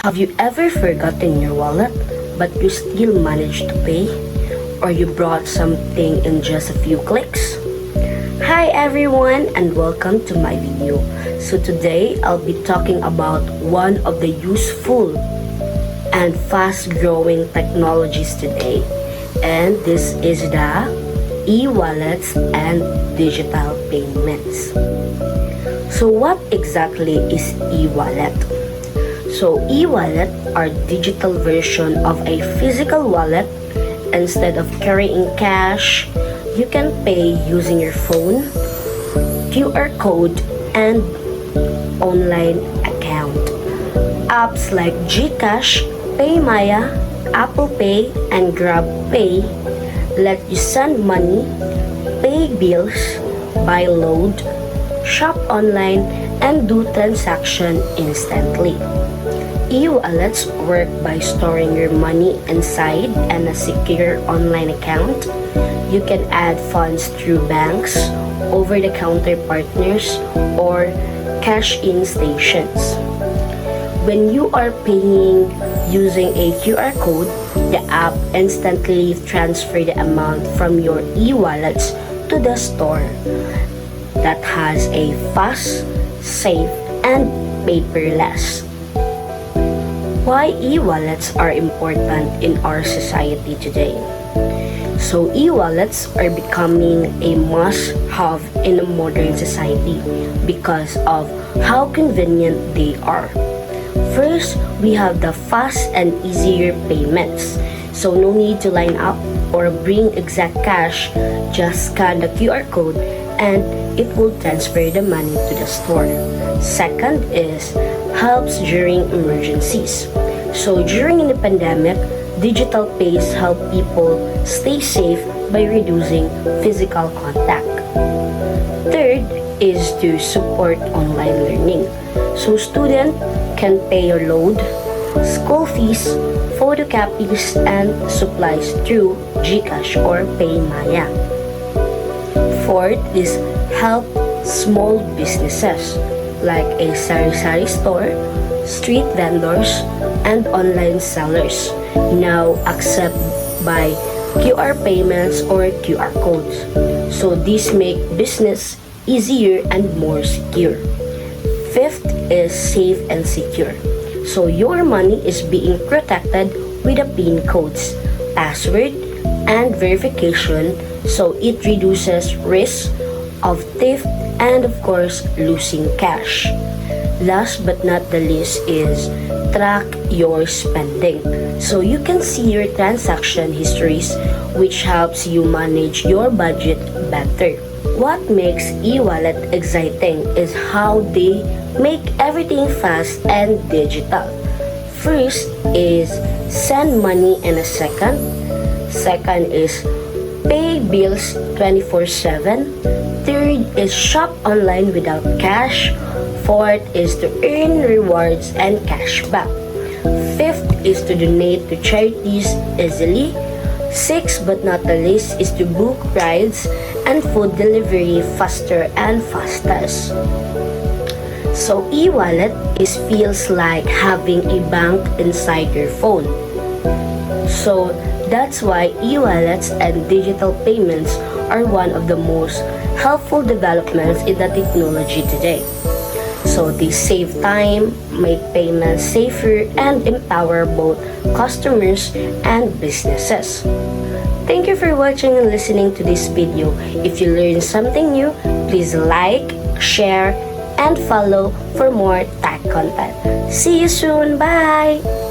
Have you ever forgotten your wallet, but you still managed to pay? Or you brought something in just a few clicks? Hi everyone and welcome to my video. So today I'll be talking about one of the useful and fast-growing technologies today. And this is the e-wallets and digital payments. So what exactly is e-wallet? So e-wallet are digital version of a physical wallet. Instead of carrying cash, you can pay using your phone, QR code, and online account. Apps like GCash, PayMaya, Apple Pay, and GrabPay let you send money, pay bills, buy load, shop online, and do transaction instantly. E-wallets work by storing your money inside a secure online account. You can add funds through banks, over-the-counter partners, or cash-in stations. When you are paying using a QR code, the app instantly transfers the amount from your e-wallets to the store. That has a fast, safe, and paperless. Why e-wallets are important in our society today? So e-wallets are becoming a must-have in a modern society because of how convenient they are. First, we have the fast and easier payments. So no need to line up or bring exact cash, just scan the QR code and it will transfer the money to the store. Second is helps during emergencies. So during the pandemic, digital pays help people stay safe by reducing physical contact. Third is to support online learning. So students can pay your load, school fees, photocopies, and supplies through GCash or PayMaya. Fourth is help small businesses like a sari-sari store, street vendors, and online sellers now accept by QR payments or QR codes. So these make business easier and more secure. Fifth is safe and secure. So your money is being protected with a PIN codes, password, and verification, so it reduces risk of theft and of course losing cash. Last but not the least is track your spending. So you can see your transaction histories, which helps you manage your budget better. What makes e-wallet exciting is how they make everything fast and digital. First is send money in a second. Second is pay bills 24/7. Third is shop online without cash. Fourth is to earn rewards and cashback. Fifth is to donate to charities easily. Sixth but not the least is to book rides and food delivery faster and fastest. So e-wallet feels like having a bank inside your phone. So that's why e-wallets and digital payments are one of the most helpful developments in the technology today. So they save time, make payments safer, and empower both customers and businesses. Thank you for watching and listening to this video. If you learned something new, please like, share, and follow for more tech content. See you soon. Bye!